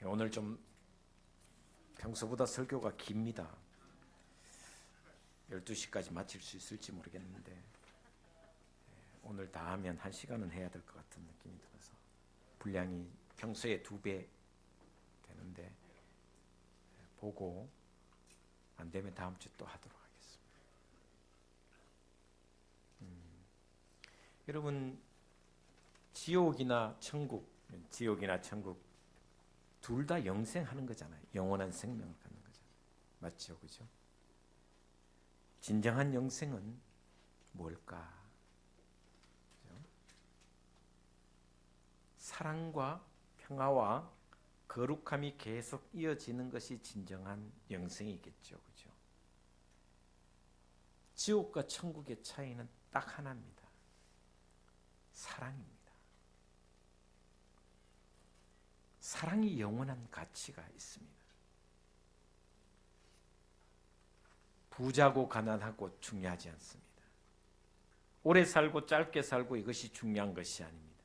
오늘 좀 평소보다 설교가 깁니다. 12시까지 마칠 수 있을지 모르겠는데 오늘 다 하면 1시간은 해야 될 것 같은 느낌이 들어서 분량이 평소에 2배 되는데 보고 안 되면 다음 주 또 하도록 하겠습니다. 여러분, 지옥이나 천국 둘 다 영생하는 거잖아요. 영원한 생명을 갖는 거잖아요. 맞죠? 그죠? 진정한 영생은 뭘까? 그죠? 사랑과 평화와 거룩함이 계속 이어지는 것이 진정한 영생이겠죠. 그죠? 지옥과 천국의 차이는 딱 하나입니다. 사랑입니다. 사랑이 영원한 가치가 있습니다. 부자고 가난하고 중요하지 않습니다. 오래 살고 짧게 살고 이것이 중요한 것이 아닙니다.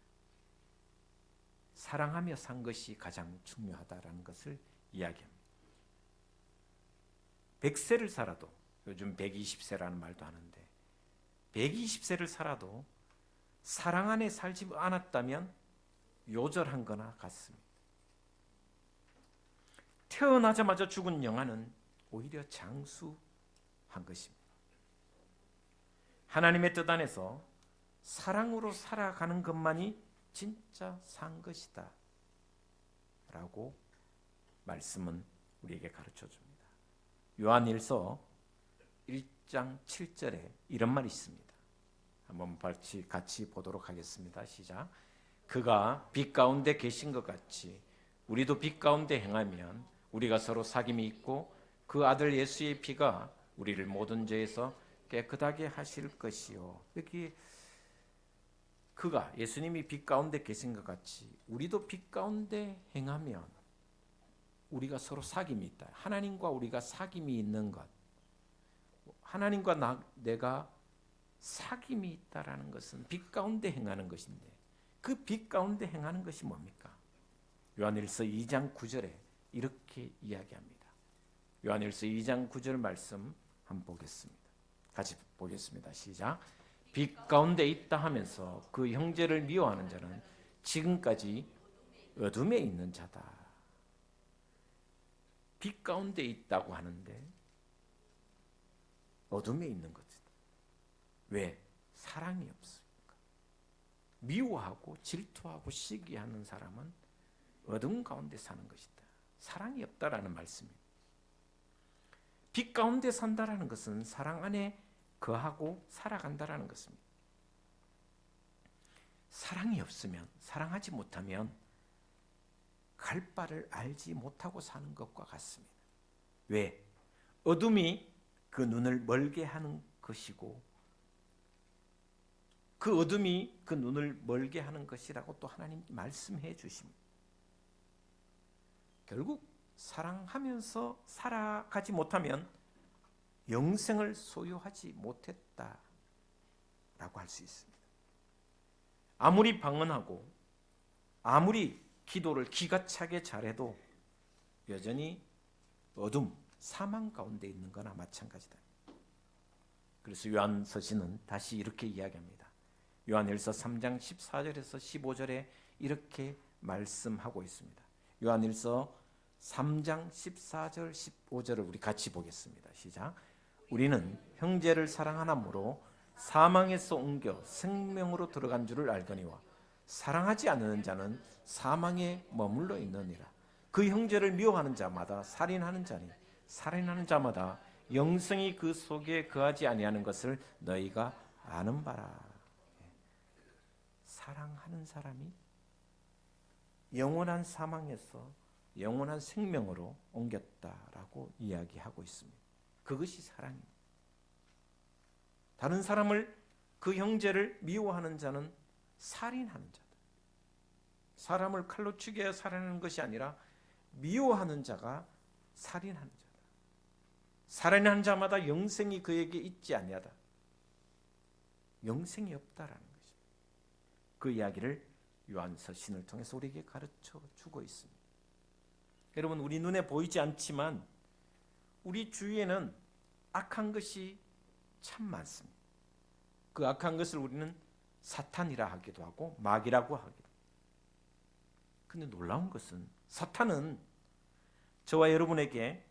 사랑하며 산 것이 가장 중요하다라는 것을 이야기합니다. 100세를 살아도, 요즘 120세라는 말도 하는데 120세를 살아도 사랑 안에 살지 않았다면 요절한 거나 같습니다. 태어나자마자 죽은 영혼은 오히려 장수한 것입니다. 하나님의 뜻 안에서 사랑으로 살아가는 것만이 진짜 산 것이다 라고 말씀은 우리에게 가르쳐 줍니다. 요한일서 1장 7절에 이런 말이 있습니다. 한번 같이 보도록 하겠습니다. 시작. 그가 빛 가운데 계신 것 같이 우리도 빛 가운데 행하면 우리가 서로 사귐이 있고 그 아들 예수의 피가 우리를 모든 죄에서 깨끗하게 하실 것이요. 여기 그가 예수님이 빛 가운데 계신 것 같이 우리도 빛 가운데 행하면 우리가 서로 사귐이 있다. 하나님과 우리가 사귐이 있는 것, 하나님과 내가 사귐이 있다라는 것은 빛 가운데 행하는 것인데 그 빛 가운데 행하는 것이 뭡니까? 요한일서 2장 9절에 이렇게 이야기합니다. 요한일서 2장 9절 말씀 한번 보겠습니다. 같이 보겠습니다. 시작. 빛 가운데 있다 하면서 그 형제를 미워하는 자는 지금까지 어둠에 있는 자다. 빛 가운데 있다고 하는데 어둠에 있는 것이다. 왜? 사랑이 없으니까. 미워하고 질투하고 시기하는 사람은 어둠 가운데 사는 것이다. 사랑이 없다라는 말씀입니다. 빛 가운데 산다라는 것은 사랑 안에 거하고 살아간다라는 것입니다. 사랑이 없으면, 사랑하지 못하면 갈 바를 알지 못하고 사는 것과 같습니다. 왜? 어둠이 그 눈을 멀게 하는 것이고 그 어둠이 그 눈을 멀게 하는 것이라고 또 하나님 말씀해 주십니다. 결국 사랑하면서 살아가지 못하면 영생을 소유하지 못했다라고 할 수 있습니다. 아무리 방언하고 아무리 기도를 기가 차게 잘해도 여전히 어둠, 사망 가운데 있는 거나 마찬가지다. 그래서 요한서신은 다시 이렇게 이야기합니다. 요한일서 3장 14절에서 15절에 이렇게 말씀하고 있습니다. 요한일서 3장 14절 15절을 우리 같이 보겠습니다. 시작. 우리는 형제를 사랑하나므로 사망에서 옮겨 생명으로 들어간 줄을 알거니와 사랑하지 않는 자는 사망에 머물러 있느니라. 그 형제를 미워하는 자마다 살인하는 자니 살인하는 자마다 영생이 그 속에 거하지 아니하는 것을 너희가 아는 바라. 사랑하는 사람이 영원한 사망에서 영원한 생명으로 옮겼다라고 이야기하고 있습니다. 그것이 사랑입니다. 다른 사람을, 그 형제를 미워하는 자는 살인하는 자다. 사람을 칼로 죽여야 살인하는 것이 아니라 미워하는 자가 살인하는 자다. 살인하는 자마다 영생이 그에게 있지 아니하다. 영생이 없다라는 것입니다. 그 이야기를 요한서신을 통해서 우리에게 가르쳐 주고 있습니다. 여러분, 우리 눈에 보이지 않지만 우리 주위에는 악한 것이 참 많습니다. 그 악한 것을 우리는 사탄이라 하기도 하고 마귀라고 하기도 합니다. 근데 놀라운 것은 사탄은 저와 여러분에게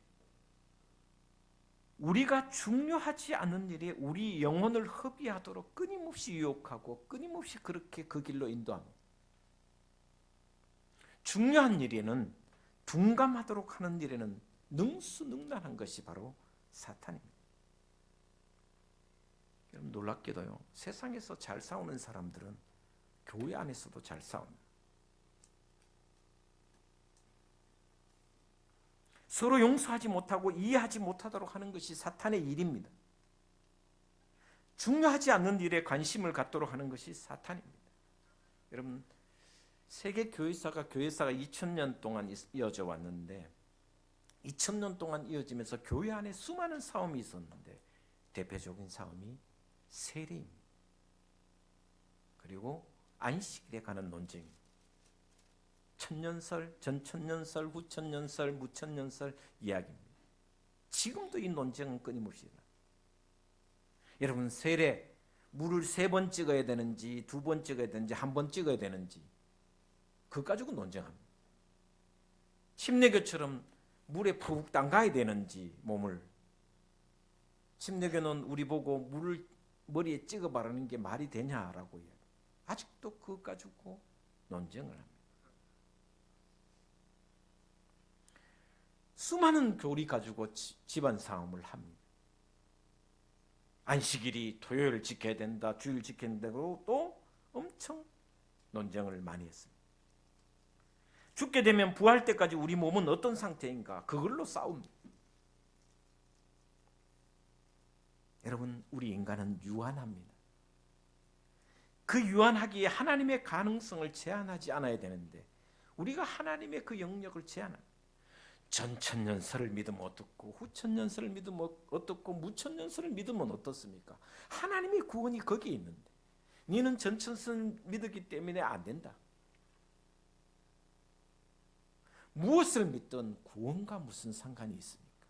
우리가 중요하지 않은 일에 우리 영혼을 허비하도록 끊임없이 유혹하고 끊임없이 그렇게 그 길로 인도합니다. 중요한 일에는, 둔감하도록 하는 일에는 능수능란한 것이 바로 사탄입니다. 여러분, 놀랍게도요, 세상에서 잘 싸우는 사람들은 교회 안에서도 잘 싸웁니다. 서로 용서하지 못하고 이해하지 못하도록 하는 것이 사탄의 일입니다. 중요하지 않는 일에 관심을 갖도록 하는 것이 사탄입니다. 여러분, 세계 교회사가 2000년 동안 이어져 왔는데 2000년 동안 이어지면서 교회 안에 수많은 싸움이 있었는데 대표적인 싸움이 세례입니다. 그리고 안식일에 관한 논쟁입니다. 천년설, 전천년설, 후천년설, 무천년설 이야기입니다. 지금도 이 논쟁은 끊임없이 일어납니다. 여러분, 세례, 물을 3번 찍어야 되는지 2번 찍어야 되는지 1번 찍어야 되는지 그거 가지고 논쟁합니다. 침례교처럼 물에 푹 담가야 되는지 몸을, 침례교는 우리 보고 물을 머리에 찍어 바르는 게 말이 되냐라고 해요. 아직도 그거 가지고 논쟁을 합니다. 수많은 교리 가지고 집안 싸움을 합니다. 안식일이 토요일 지켜야 된다, 주일 지켜야 된다고 또 엄청 논쟁을 많이 했습니다. 죽게 되면 부활 때까지 우리 몸은 어떤 상태인가, 그걸로 싸웁니다. 여러분, 우리 인간은 유한합니다. 그 유한하기에 하나님의 가능성을 제한하지 않아야 되는데 우리가 하나님의 그 영역을 제한합니다. 전천년설을 믿으면 어떻고 후천년설을 믿으면 어떻고 무천년설을 믿으면 어떻습니까? 하나님의 구원이 거기에 있는데 너는 전천년설 믿었기 때문에 안 된다. 무엇을 믿든 구원과 무슨 상관이 있습니까?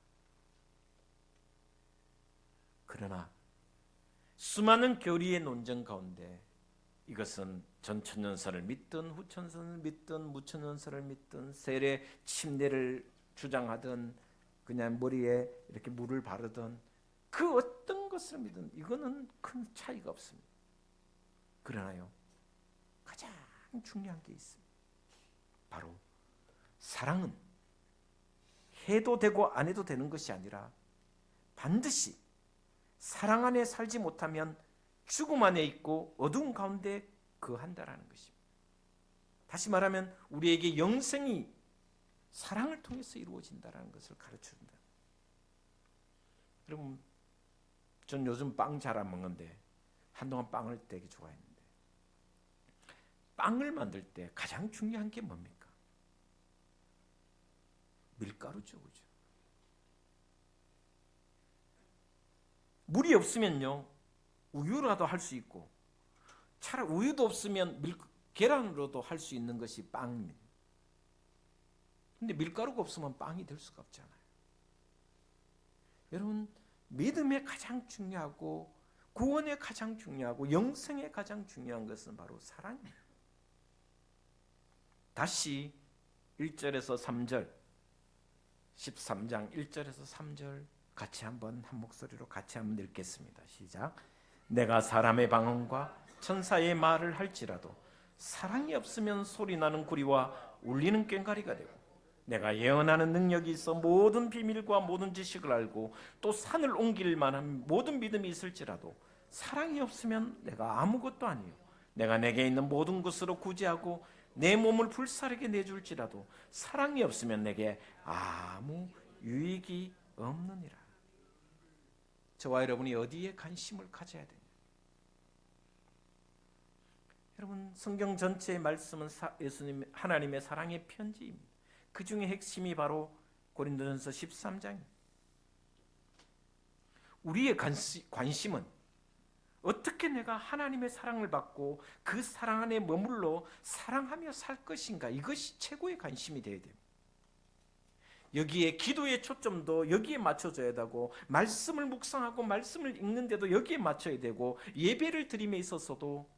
그러나 수많은 교리의 논쟁 가운데 이것은 전천년설을 믿든 후천년설을 믿든 무천년설을 믿든 세례 침례를 주장하든 그냥 머리에 이렇게 물을 바르든 그 어떤 것을 믿든 이거는 큰 차이가 없습니다. 그러나요, 가장 중요한 게 있습니다. 바로 사랑은 해도 되고 안 해도 되는 것이 아니라 반드시 사랑 안에 살지 못하면 죽음 안에 있고 어두운 가운데 거한다라는 것입니다. 다시 말하면 우리에게 영생이 사랑을 통해서 이루어진다는 것을 가르쳐준다. 여러분, 전 요즘 빵 잘 안 먹는데 한동안 빵을 되게 좋아했는데 빵을 만들 때 가장 중요한 게 뭡니까? 밀가루죠, 그죠? 물이 없으면요 우유라도 할 수 있고, 차라리 우유도 없으면 계란으로도 할 수 있는 것이 빵입니다. 근데 밀가루가 없으면 빵이 될 수가 없잖아요. 여러분, 믿음에 가장 중요하고 구원에 가장 중요하고 영생에 가장 중요한 것은 바로 사랑입니다. 다시 1절에서 3절 13장 1절에서 3절 같이 한번 한 목소리로 같이 한번 읽겠습니다. 시작. 내가 사람의 방언과 천사의 말을 할지라도 사랑이 없으면 소리나는 구리와 울리는 꽹과리가 되고, 내가 예언하는 능력이 있어 모든 비밀과 모든 지식을 알고 또 산을 옮길 만한 모든 믿음이 있을지라도 사랑이 없으면 내가 아무것도 아니요, 내가 내게 있는 모든 것으로 구제하고 내 몸을 불사르게 내줄지라도 사랑이 없으면 내게 아무 유익이 없느니라. 저와 여러분이 어디에 관심을 가져야 되냐? 여러분, 성경 전체의 말씀은 예수님 하나님의 사랑의 편지입니다. 그 중에 핵심이 바로 고린도전서 13장입니다. 우리의 관심은 어떻게 내가 하나님의 사랑을 받고 그 사랑 안에 머물러 사랑하며 살 것인가, 이것이 최고의 관심이 되어야 됩니다. 여기에 기도의 초점도 여기에 맞춰져야 되고, 말씀을 묵상하고 말씀을 읽는데도 여기에 맞춰야 되고, 예배를 드림에 있어서도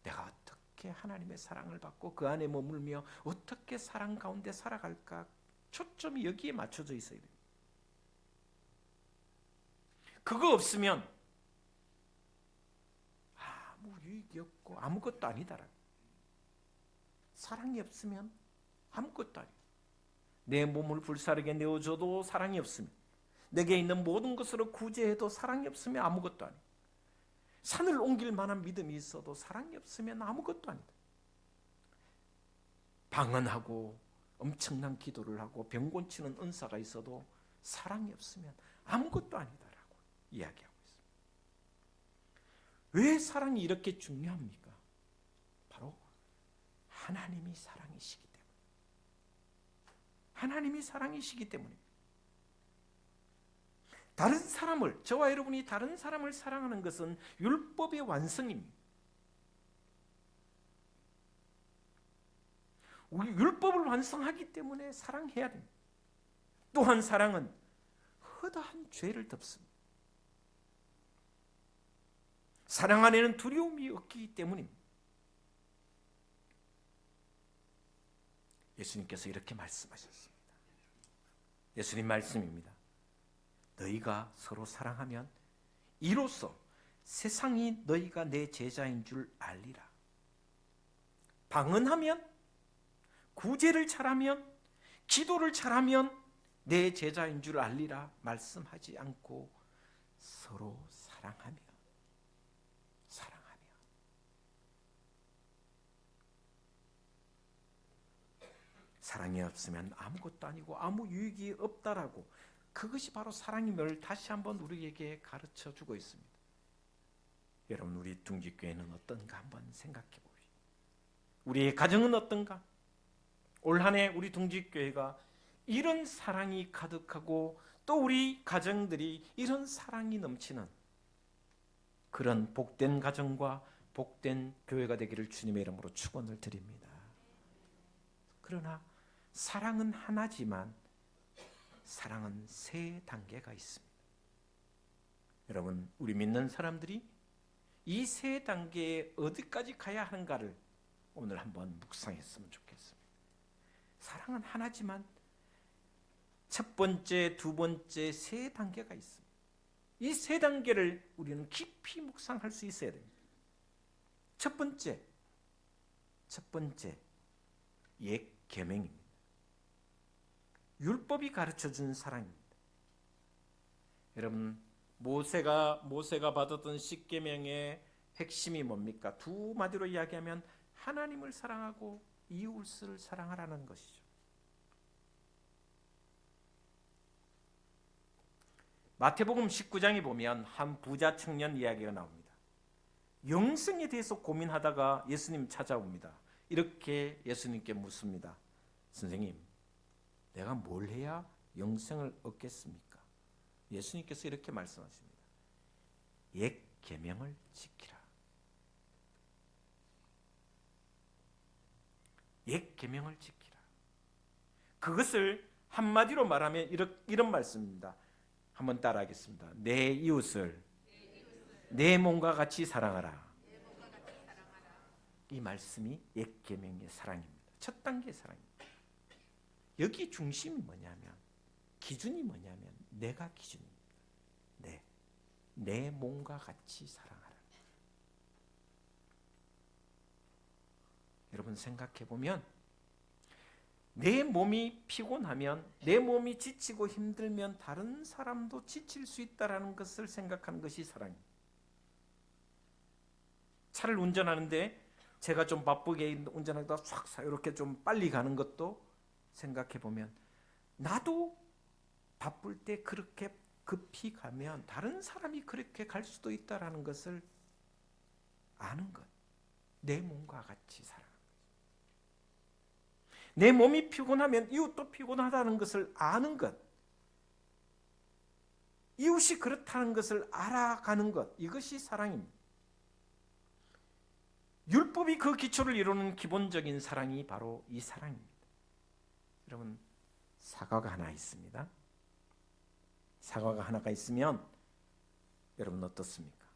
내가 어떻게 하나님의 사랑을 받고 그 안에 머물며 어떻게 사랑 가운데 살아갈까, 초점이 여기에 맞춰져 있어야 돼요. 그거 없으면 아무 유익이 없고 아무것도 아니다라. 사랑이 없으면 아무것도 아니에요. 내 몸을 불사르게 내어줘도 사랑이 없으면, 내게 있는 모든 것으로 구제해도 사랑이 없으면 아무것도 아니에요. 산을 옮길 만한 믿음이 있어도 사랑이 없으면 아무것도 아니다. 방언하고 엄청난 기도를 하고 병 고치는 은사가 있어도 사랑이 없으면 아무것도 아니다라고 이야기하고 있습니다. 왜 사랑이 이렇게 중요합니까? 바로 하나님이 사랑이시기 때문에. 하나님이 사랑이시기 때문에. 다른 사람을, 저와 여러분이 다른 사람을 사랑하는 것은 율법의 완성입니다. 우리 율법을 완성하기 때문에 사랑해야 됩니다. 또한 사랑은 허다한 죄를 덮습니다. 사랑 안에는 두려움이 없기 때문입니다. 예수님께서 이렇게 말씀하셨습니다. 예수님 말씀입니다. 너희가 서로 사랑하면 이로써 세상이 너희가 내 제자인 줄 알리라. 방언하면, 구제를 잘하면, 기도를 잘하면 내 제자인 줄 알리라 말씀하지 않고 서로 사랑하며. 사랑이 없으면 아무것도 아니고 아무 유익이 없다라고, 그것이 바로 사랑임을 다시 한번 우리에게 가르쳐 주고 있습니다. 여러분, 우리 둥지교회는 어떤가 한번 생각해 봅시다. 우리의 가정은 어떤가? 올 한 해 우리 둥지교회가 이런 사랑이 가득하고 또 우리 가정들이 이런 사랑이 넘치는 그런 복된 가정과 복된 교회가 되기를 주님의 이름으로 축원을 드립니다. 그러나 사랑은 하나지만 사랑은 세 단계가 있습니다. 여러분, 우리 믿는 사람들이 이 세 단계에 어디까지 가야 하는가를 오늘 한번 묵상했으면 좋겠습니다. 사랑은 하나지만 첫 번째, 두 번째, 세 단계가 있습니다. 이 세 단계를 우리는 깊이 묵상할 수 있어야 됩니다. 첫 번째 옛 계명입니다. 율법이 가르쳐준 사랑입니다. 여러분, 모세가 받았던 십계명의 핵심이 뭡니까? 두 마디로 이야기하면 하나님을 사랑하고 이웃을 사랑하라는 것이죠. 마태복음 19장에 보면 한 부자 청년 이야기가 나옵니다. 영생에 대해서 고민하다가 예수님 찾아옵니다. 이렇게 예수님께 묻습니다. 선생님, 내가 뭘 해야 영생을 얻겠습니까? 예수님께서 이렇게 말씀하십니다. 옛 계명을 지키라. 옛 계명을 지키라. 그것을 한마디로 말하면 이런 말씀입니다. 한번 따라하겠습니다. 내 이웃을 내 몸과 같이 사랑하라. 이 말씀이 옛 계명의 사랑입니다. 첫 단계 사랑입니다. 여기 중심이 뭐냐면, 기준이 뭐냐면 내가 기준입니다. 내 몸과 같이 사랑하라. 여러분, 생각해 보면 내 몸이 피곤하면, 내 몸이 지치고 힘들면 다른 사람도 지칠 수 있다라는 것을 생각하는 것이 사랑입니다. 차를 운전하는데 제가 좀 바쁘게 운전하다 싹 이렇게 좀 빨리 가는 것도 생각해 보면, 나도 바쁠 때 그렇게 급히 가면 다른 사람이 그렇게 갈 수도 있다라는 것을 아는 것. 내 몸과 같이 살아가는 것. 내 몸이 피곤하면 이웃도 피곤하다는 것을 아는 것. 이웃이 그렇다는 것을 알아가는 것. 이것이 사랑입니다. 율법이 그 기초를 이루는 기본적인 사랑이 바로 이 사랑입니다. 여러분, 사과가 하나 있습니다. 사과가 하나가 있으면 여러분 어떻습니까?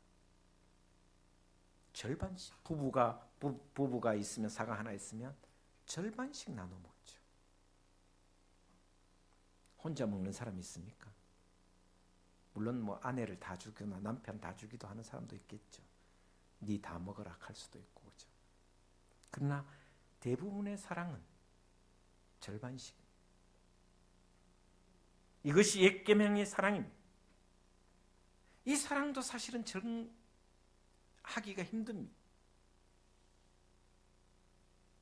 절반씩 부부가 있으면 사과 하나 있으면 절반씩 나눠 먹죠. 혼자 먹는 사람이 있습니까? 물론 뭐 아내를 다 주거나 남편 다 주기도 하는 사람도 있겠죠. 네 다 먹어라 할 수도 있고 그죠. 그러나 대부분의 사랑은 절반씩. 이것이 옛 계명의 사랑입니다. 이 사랑도 사실은 하기가 힘듭니다.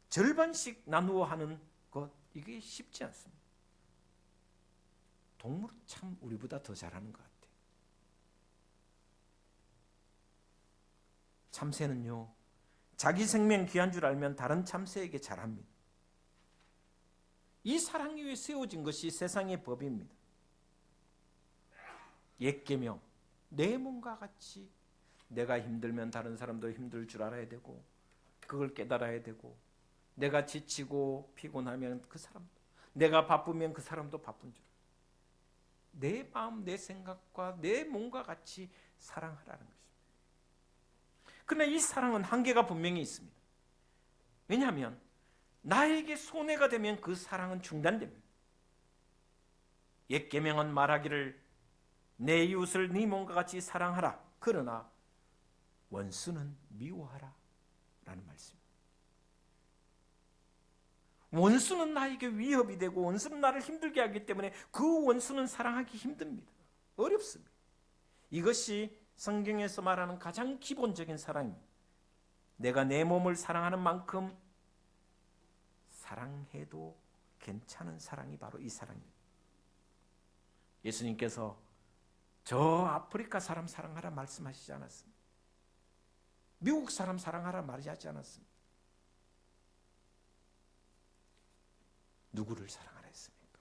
절반씩 나누어 하는 것 이게 쉽지 않습니다. 동물은 참 우리보다 더 잘하는 것 같아요. 참새는요, 자기 생명 귀한 줄 알면 다른 참새에게 잘합니다. 이 사랑 위에 세워진 것이 세상의 법입니다. 옛 계명, 내 몸과 같이 내가 힘들면 다른 사람도 힘들 줄 알아야 되고 그걸 깨달아야 되고 내가 지치고 피곤하면 그 사람도 내가 바쁘면 그 사람도 바쁜 줄 내 마음, 내 생각과 내 몸과 같이 사랑하라는 것입니다. 그러나 이 사랑은 한계가 분명히 있습니다. 왜냐하면 나에게 손해가 되면 그 사랑은 중단됩니다. 옛 계명은 말하기를 내 이웃을 네 몸과 같이 사랑하라. 그러나 원수는 미워하라 라는 말씀입니다. 원수는 나에게 위협이 되고 원수는 나를 힘들게 하기 때문에 그 원수는 사랑하기 힘듭니다. 어렵습니다. 이것이 성경에서 말하는 가장 기본적인 사랑입니다. 내가 내 몸을 사랑하는 만큼 사랑해도 괜찮은 사랑이 바로 이 사랑입니다. 예수님께서 저 아프리카 사람 사랑하라 말씀하시지 않았습니다. 미국 사람 사랑하라 말하지 않았습니다. 누구를 사랑하라 했습니까?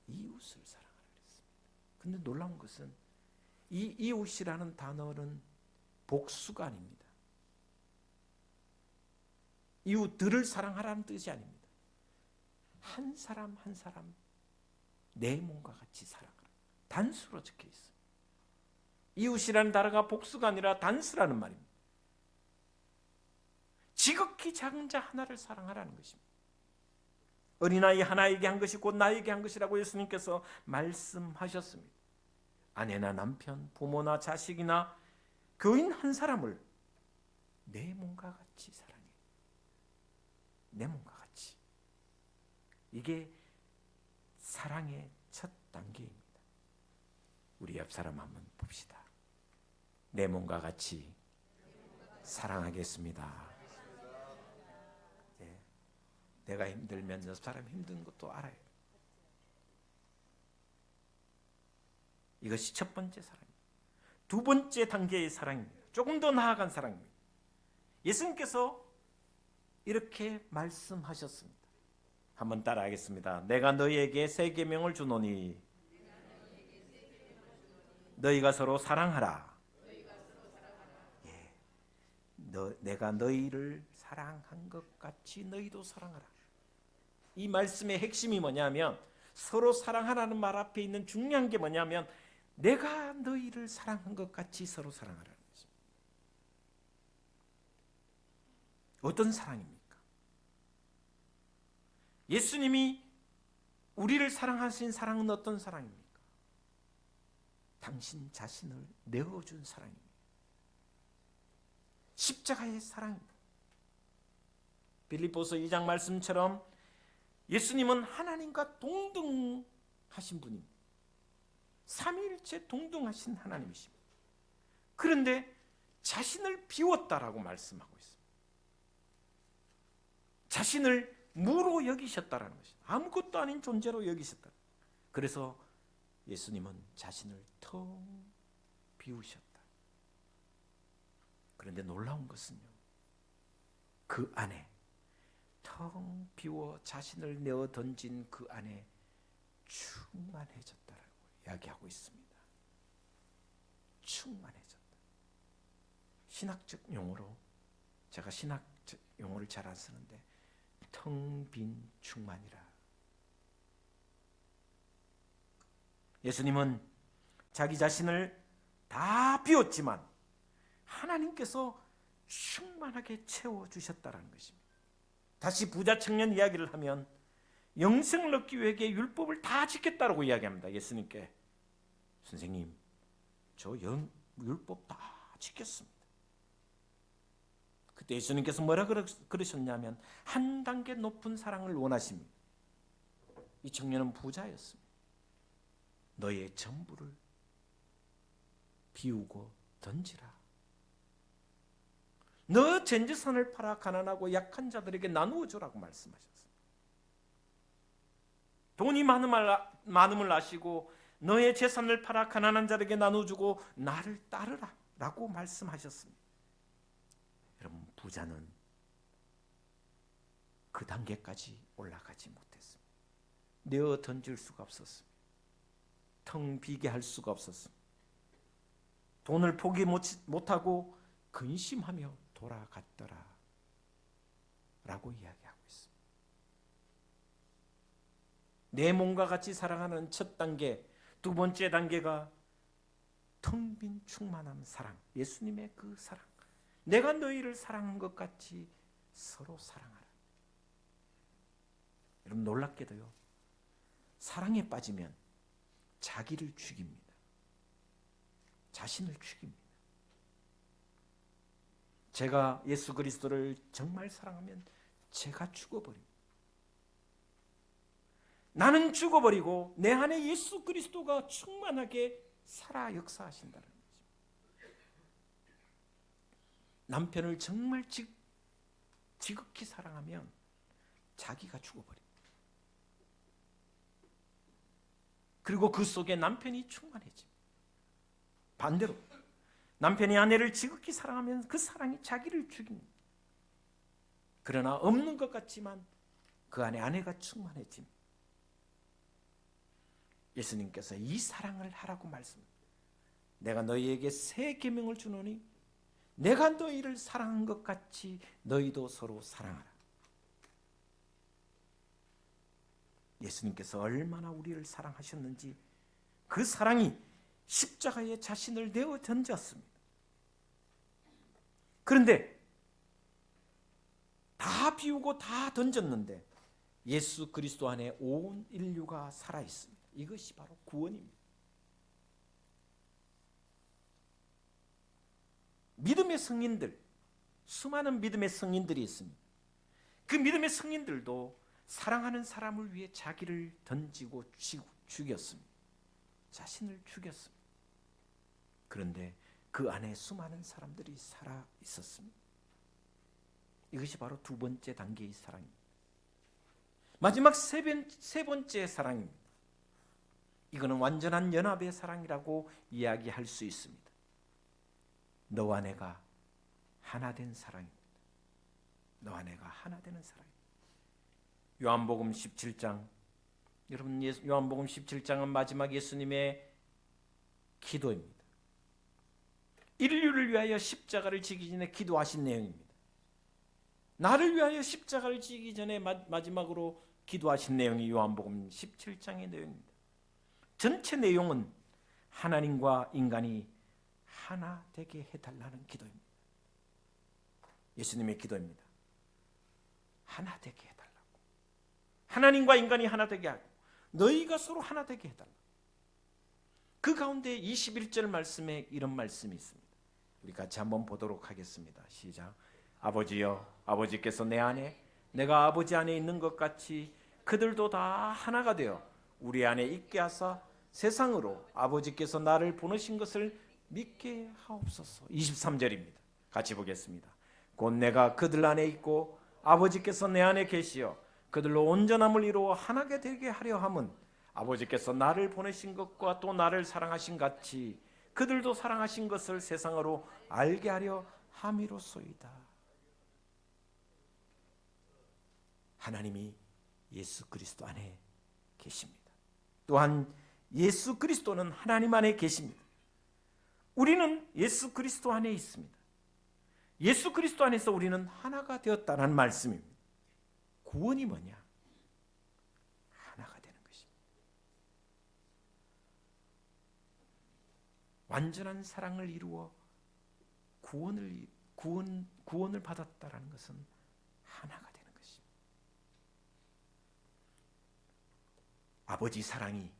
이웃을 사랑하라 했습니다. 근데 놀라운 것은 이 이웃이라는 단어는 복수가 아닙니다. 이웃들을 사랑하라는 뜻이 아닙니다. 한 사람 한 사람 내 몸과 같이 사랑하라. 단수로 적혀 있습니다. 이웃이라는 단어가 복수가 아니라 단수라는 말입니다. 지극히 작은 자 하나를 사랑하라는 것입니다. 어린아이 하나에게 한 것이 곧 나에게 한 것이라고 예수님께서 말씀하셨습니다. 아내나 남편, 부모나 자식이나 교인 한 사람을 내 몸과 같이 사랑해. 내 몸과 같이. 이게 사랑의 첫 단계입니다. 우리 옆 사람 한번 봅시다. 내 몸과 같이 사랑하겠습니다. 네. 내가 힘들면 저 사람 힘든 것도 알아요. 이것이 첫 번째 사랑입니다. 두 번째 단계의 사랑입니다. 조금 더 나아간 사랑입니다. 예수님께서 이렇게 말씀하셨습니다. 한번 따라하겠습니다. 내가 너희에게 새 계명을 주노니 너희가 서로 사랑하라. 예. 내가 너희를 사랑한 것 같이 너희도 사랑하라. 이 말씀의 핵심이 뭐냐면 서로 사랑하라는 말 앞에 있는 중요한 게 뭐냐면 내가 너희를 사랑한 것 같이 서로 사랑하라는 것입니다. 어떤 사랑입니까? 예수님이 우리를 사랑하신 사랑은 어떤 사랑입니까? 당신 자신을 내어준 사랑입니다. 십자가의 사랑입니다. 빌립보서 2장 말씀처럼 예수님은 하나님과 동등하신 분입니다. 삼위일체 동등하신 하나님이십니다. 그런데 자신을 비웠다라고 말씀하고 있습니다. 자신을 무로 여기셨다라는 것입니다. 아무것도 아닌 존재로 여기셨다. 그래서 예수님은 자신을 텅 비우셨다. 그런데 놀라운 것은요, 그 안에 텅 비워 자신을 내어 던진 그 안에 충만해졌다라고 이야기하고 있습니다. 충만해졌다. 신학적 용어로, 제가 신학적 용어를 잘 안 쓰는데 텅 빈 충만이라. 예수님은 자기 자신을 다 비웠지만 하나님께서 충만하게 채워주셨다는 것입니다. 다시 부자 청년 이야기를 하면 영생을 얻기 위해 율법을 다 지켰다고 이야기합니다. 예수님께, 선생님, 저 율법 다 지켰습니다. 그때 예수님께서 뭐라 그러셨냐면 한 단계 높은 사랑을 원하십니다. 이 청년은 부자였습니다. 너의 전부를 비우고 던지라. 너 전 재산을 팔아 가난하고 약한 자들에게 나누어 주라고 말씀하셨습니다. 돈이 많음을 아시고 너의 재산을 팔아 가난한 자에게 나누어 주고 나를 따르라 라고 말씀하셨습니다. 여러분, 부자는 그 단계까지 올라가지 못했습니다. 내어 던질 수가 없었습니다. 텅 비게 할 수가 없었습니다. 돈을 포기 못하고 근심하며 돌아갔더라 라고 이야기하고 있습니다. 내 몸과 같이 사랑하는 첫 단계, 두 번째 단계가 텅 빈 충만한 사랑, 예수님의 그 사랑. 내가 너희를 사랑한 것 같이 서로 사랑하라. 여러분, 놀랍게도요, 사랑에 빠지면 자기를 죽입니다. 자신을 죽입니다. 제가 예수 그리스도를 정말 사랑하면 제가 죽어버립니다. 나는 죽어버리고 내 안에 예수 그리스도가 충만하게 살아 역사하신다는 거죠. 남편을 정말 지극히 사랑하면 자기가 죽어버립니다. 그리고 그 속에 남편이 충만해집니다. 반대로 남편이 아내를 지극히 사랑하면 그 사랑이 자기를 죽입니다. 그러나 없는 것 같지만 그 안에 아내가 충만해집니다. 예수님께서 이 사랑을 하라고 말씀합니다. 내가 너희에게 새 계명을 주노니 내가 너희를 사랑한 것 같이 너희도 서로 사랑하라. 예수님께서 얼마나 우리를 사랑하셨는지 그 사랑이 십자가에 자신을 내어 던졌습니다. 그런데 다 비우고 다 던졌는데 예수 그리스도 안에 온 인류가 살아 있습니다. 이것이 바로 구원입니다. 믿음의 성인들, 수많은 믿음의 성인들이 있습니다. 그 믿음의 성인들도 사랑하는 사람을 위해 자기를 던지고 죽였습니다. 자신을 죽였습니다. 그런데 그 안에 수많은 사람들이 살아 있었습니다. 이것이 바로 두 번째 단계의 사랑입니다. 마지막 세 번째 사랑입니다. 이거는 완전한 연합의 사랑이라고 이야기할 수 있습니다. 너와 내가 하나 된 사랑입니다. 너와 내가 하나 되는 사랑입니다. 요한복음 17장, 여러분, 요한복음 17장은 마지막 예수님의 기도입니다. 인류를 위하여 십자가를 지기 전에 기도하신 내용입니다. 나를 위하여 십자가를 지기 전에 마지막으로 기도하신 내용이 요한복음 17장의 내용입니다. 전체 내용은 하나님과 인간이 하나 되게 해달라는 기도입니다. 예수님의 기도입니다. 하나 되게 해달라고. 하나님과 인간이 하나 되게 하고 너희가 서로 하나 되게 해달라고. 그 가운데 21절 말씀에 이런 말씀이 있습니다. 우리 같이 한번 보도록 하겠습니다. 시작. 아버지여, 아버지께서 내 안에 내가 아버지 안에 있는 것 같이 그들도 다 하나가 되어 우리 안에 있게 하사 세상으로 아버지께서 나를 보내신 것을 믿게 하옵소서. 23절입니다. 같이 보겠습니다. 곧 내가 그들 안에 있고 아버지께서 내 안에 계시어 그들로 온전함을 이루어 하나게 되게 하려 함은 아버지께서 나를 보내신 것과 또 나를 사랑하신 같이 그들도 사랑하신 것을 세상으로 알게 하려 함이로소이다. 하나님이 예수 그리스도 안에 계십니다. 또한 예수 그리스도는 하나님 안에 계십니다. 우리는 예수 그리스도 안에 있습니다. 예수 그리스도 안에서 우리는 하나가 되었다는 말씀입니다. 구원이 뭐냐? 하나가 되는 것입니다. 완전한 사랑을 이루어 구원을 받았다라는 것은 하나가 되는 것입니다. 아버지 사랑이,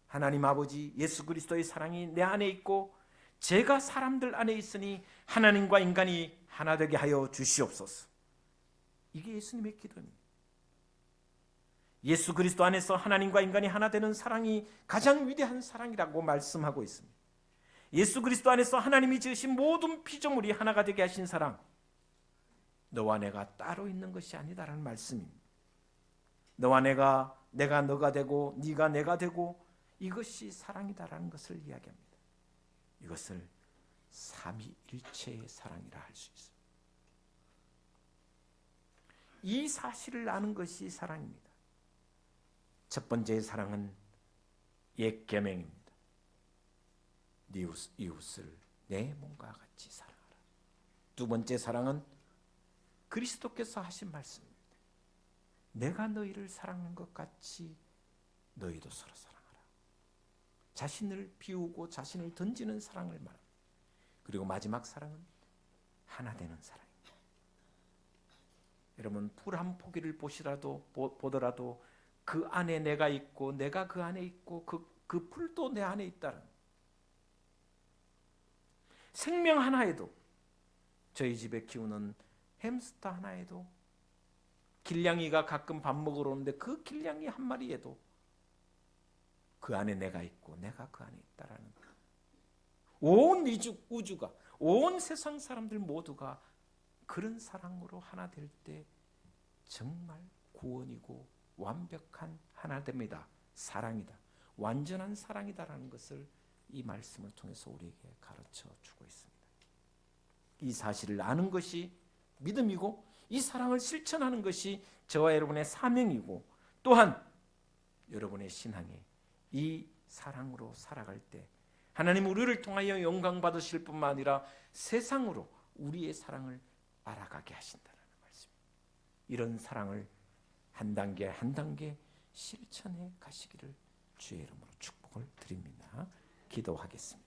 하나님 아버지 예수 그리스도의 사랑이 내 안에 있고 제가 사람들 안에 있으니 하나님과 인간이 하나 되게 하여 주시옵소서. 이게 예수님의 기도입니다. 예수 그리스도 안에서 하나님과 인간이 하나 되는 사랑이 가장 위대한 사랑이라고 말씀하고 있습니다. 예수 그리스도 안에서 하나님이 지으신 모든 피조물이 하나가 되게 하신 사랑, 너와 내가 따로 있는 것이 아니다라는 말씀입니다. 너와 내가 너가 되고 네가 내가 되고 이것이 사랑이다라는 것을 이야기합니다. 이것을 삼위일체의 사랑이라 할 수 있습니다. 이 사실을 아는 것이 사랑입니다. 첫 번째 사랑은 옛 계명입니다. 이웃을 내 몸과 같이 사랑하라. 두 번째 사랑은 그리스도께서 하신 말씀입니다. 내가 너희를 사랑한 것 같이 너희도 서로 사랑하라. 자신을 비우고 자신을 던지는 사랑을 말합니다. 그리고 마지막 사랑은 하나 되는 사랑입니다. 여러분, 풀 한 포기를 보더라도 그 안에 내가 있고 내가 그 안에 있고 그 풀도 내 안에 있다는, 생명 하나에도, 저희 집에 키우는 햄스터 하나에도, 길냥이가 가끔 밥 먹으러 오는데 그 길냥이 한 마리에도 그 안에 내가 있고 내가 그 안에 있다라는, 온 우주가, 온 세상 사람들 모두가 그런 사랑으로 하나 될 때 정말 구원이고 완벽한 하나됨이다, 사랑이다, 완전한 사랑이다라는 것을 이 말씀을 통해서 우리에게 가르쳐 주고 있습니다. 이 사실을 아는 것이 믿음이고 이 사랑을 실천하는 것이 저와 여러분의 사명이고, 또한 여러분의 신앙에 이 사랑으로 살아갈 때 하나님 우리를 통하여 영광 받으실 뿐만 아니라 세상으로 우리의 사랑을 알아가게 하신다는 말씀입니다. 이런 사랑을 한 단계 한 단계 실천해 가시기를 주의 이름으로 축복을 드립니다. 기도하겠습니다.